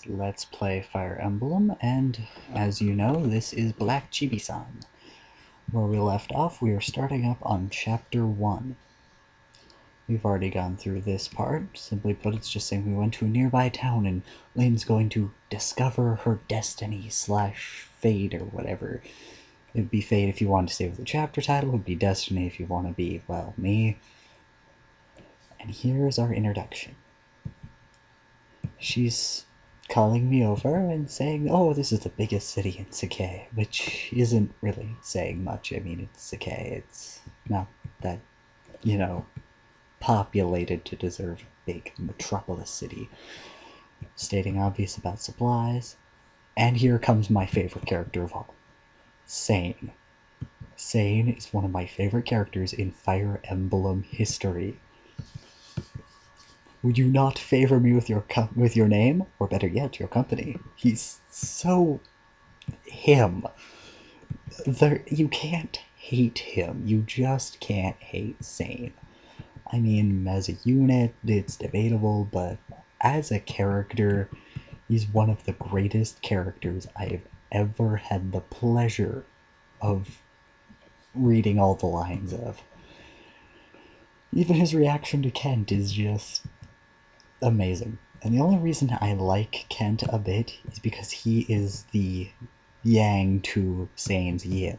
Let's play Fire Emblem, and as you know, this is Blackchibisan. Where we left off, we are starting up on Chapter 1. We've already gone through this part. Simply put, it's just saying we went to a nearby town and Lane's going to discover her destiny slash fate or whatever. It'd be fate if you want to stay with the chapter title, it would be destiny if you want to be, well, me. And here's our introduction. She's calling me over and saying, oh, this is the biggest city in Sakai, which isn't really saying much. I mean, it's Sakai. It's not that, populated to deserve a big metropolis city. Stating obvious about supplies. And here comes my favorite character of all, Sain. Sain is one of my favorite characters in Fire Emblem history. Would you not favor me with your name, or better yet, your company? He's so him. You can't hate him. You just can't hate Sain. I mean, as a unit, it's debatable, but as a character, he's one of the greatest characters I've ever had the pleasure of reading all the lines of. Even his reaction to Kent is just amazing. And the only reason I like Kent a bit is because he is the yang to Sain's yin.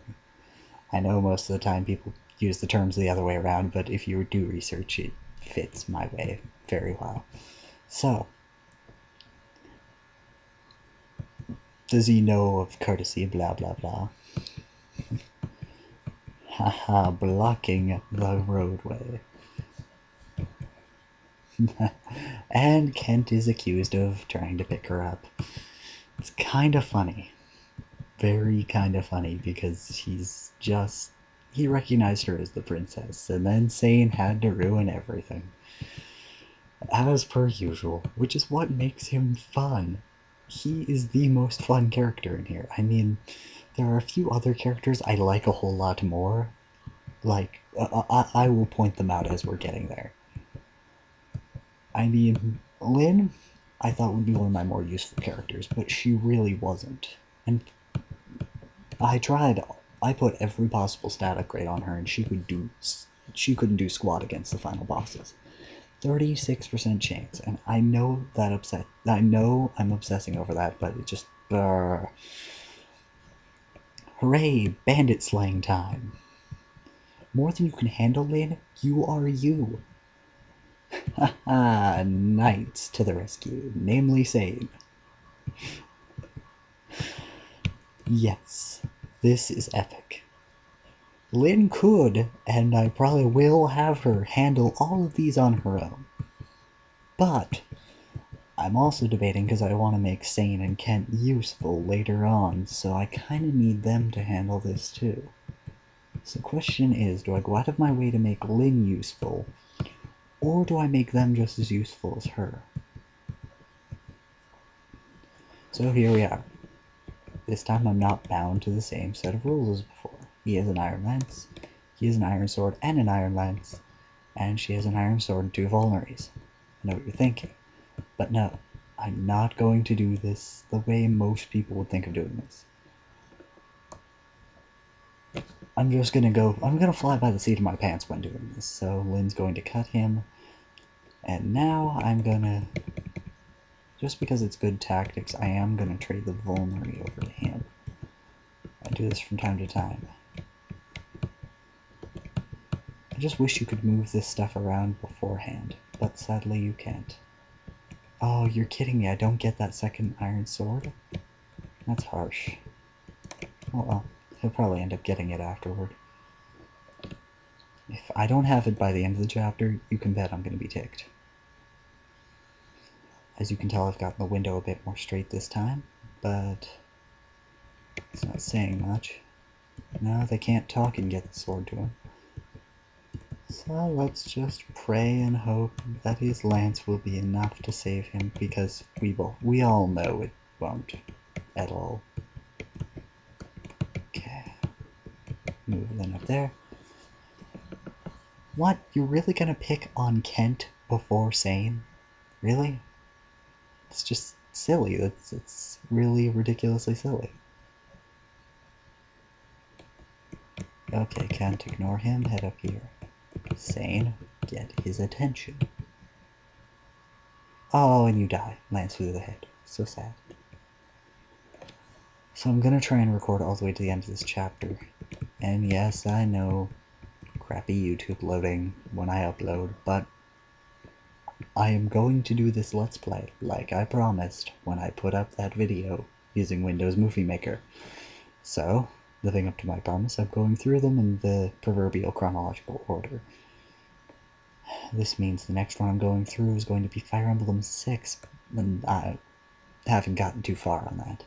I know most of the time people use the terms the other way around, but if you do research, it fits my way very well. So, does he know of courtesy, blah blah blah? Haha, blocking the roadway. And Kent is accused of trying to pick her up. It's kind of funny. Very kind of funny, because he recognized her as the princess, and then Sain had to ruin everything. As per usual, which is what makes him fun. He is the most fun character in here. I mean, there are a few other characters I like a whole lot more. Like, I will point them out as we're getting there. I mean, Lynn, I thought would be one of my more useful characters, but she really wasn't. And I tried. I put every possible stat upgrade on her, and she couldn't do squat against the final bosses. 36% chance, and I know I'm obsessing over that, but it just hooray, bandit slaying time. More than you can handle, Lynn. You are you. Haha, knights to the rescue, namely Sain. Yes, this is epic. Lynn could, and I probably will have her handle all of these on her own. But I'm also debating because I want to make Sain and Kent useful later on, so I kind of need them to handle this too. So the question is, do I go out of my way to make Lynn useful, or do I make them just as useful as her? So here we are. This time I'm not bound to the same set of rules as before. He has an iron lance, he has an iron sword and an iron lance, and she has an iron sword and 2 vulneraries. I know what you're thinking, but no, I'm not going to do this the way most people would think of doing this. I'm gonna fly by the seat of my pants when doing this. So Lynn's going to cut him, and now I'm gonna, just because it's good tactics, I am gonna trade the vulnerary over to him. I do this from time to time. I just wish you could move this stuff around beforehand, but sadly you can't. Oh, you're kidding me, I don't get that second iron sword? That's harsh. Oh well, he'll probably end up getting it afterward. If I don't have it by the end of the chapter, you can bet I'm going to be ticked. As you can tell, I've gotten the window a bit more straight this time, but it's not saying much. No, they can't talk and get the sword to him. So let's just pray and hope that his lance will be enough to save him, because we all know it won't at all. Okay. Move Lynn up there. What? You're really gonna pick on Kent before Sain? Really? It's just silly. It's really ridiculously silly. Okay, can't ignore him. Head up here. Sain, get his attention. Oh, and you die. Lance through the head. So sad. So I'm gonna try and record all the way to the end of this chapter. And yes, I know, crappy YouTube loading when I upload, but I am going to do this Let's Play like I promised when I put up that video using Windows Movie Maker. So, living up to my promise, I'm going through them in the proverbial chronological order. This means the next one I'm going through is going to be Fire Emblem 6, and I haven't gotten too far on that.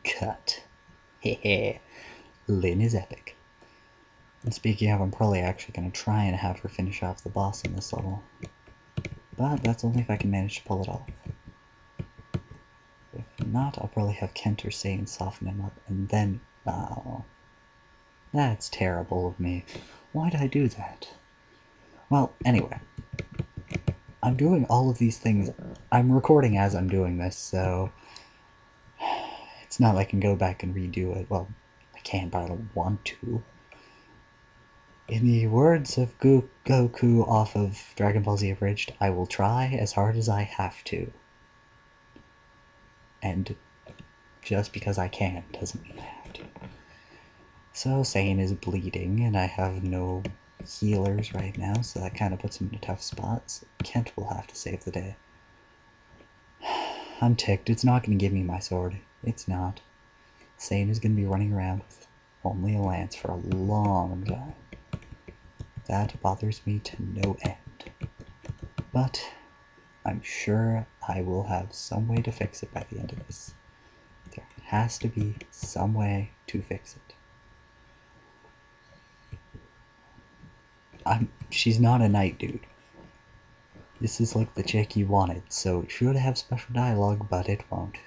Cut. Hehe. Lyn is epic. And speaking of, I'm probably actually going to try and have her finish off the boss in this level. But that's only if I can manage to pull it off. If not, I'll probably have Kent or Sain soften him up, and then... Oh. That's terrible of me. Why did I do that? Well, anyway. I'm doing all of these things. I'm recording as I'm doing this, so... It's not like I can go back and redo it. Well, I can, but I don't want to. In the words of Goku off of Dragon Ball Z Abridged, I will try as hard as I have to. And just because I can doesn't mean I have to. So Sain is bleeding, and I have no healers right now, so that kind of puts him in a tough spot. So Kent will have to save the day. I'm ticked. It's not going to give me my sword. It's not. Sain is going to be running around with only a lance for a long time. That bothers me to no end. But I'm sure I will have some way to fix it by the end of this. There has to be some way to fix it. She's not a knight, dude. This is like the chick you wanted, so it should have special dialogue, but it won't.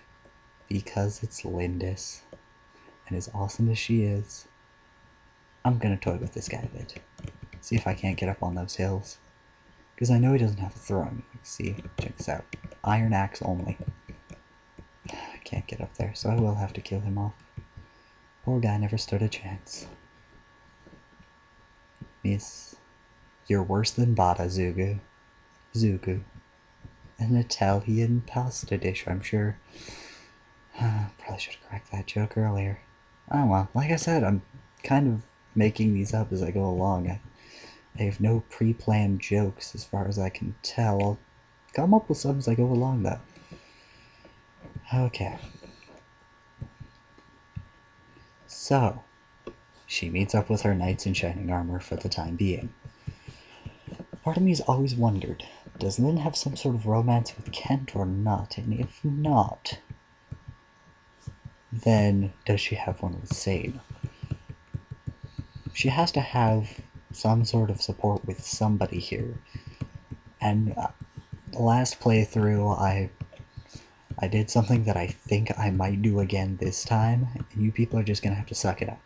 Because it's Lindis. And as awesome as she is, I'm gonna toy with this guy a bit. See if I can't get up on those hills. Because I know he doesn't have a throne. See, check this out. Iron axe only. I can't get up there, so I will have to kill him off. Poor guy never stood a chance. Miss, you're worse than Bada, Zugu. Zugu. An Italian pasta dish, I'm sure. Probably should have cracked that joke earlier. Oh well, like I said, I'm kind of making these up as I go along. I have no pre-planned jokes as far as I can tell. I'll come up with some as I go along, though. Okay. So, she meets up with her knights in shining armor for the time being. Part of me's always wondered, does Lyn have some sort of romance with Kent or not? And if not, then does she have one with Sain? She has to have some sort of support with somebody here. And the last playthrough, I did something that I think I might do again this time, and you people are just gonna have to suck it up.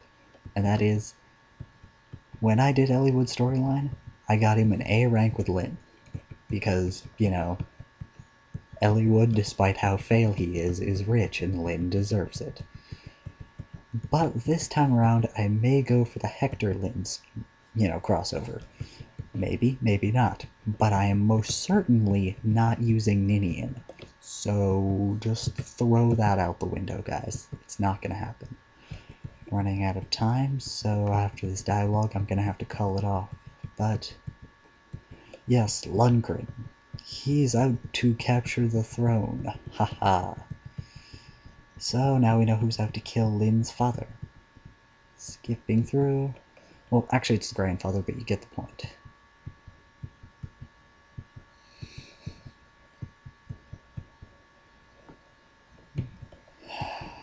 And that is, when I did Elliewood's storyline, I got him an A rank with Lyn. Because, you know, Elliewood, despite how fail he is rich, and Lyn deserves it. But this time around, I may go for the Hector Lyn's, crossover. Maybe, maybe not. But I am most certainly not using Ninian. So just throw that out the window, guys. It's not going to happen. Running out of time, so after this dialogue, I'm going to have to call it off. But yes, Lundgren. He's out to capture the throne. Haha. So now we know who's out to kill Lyn's father. Skipping through. Well, actually it's his grandfather, but you get the point.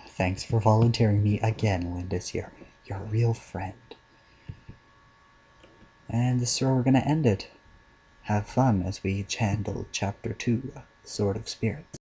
Thanks for volunteering me again, Lindis. You're a real friend. And this is where we're going to end it. Have fun as we handle Chapter 2, Sword of Spirits.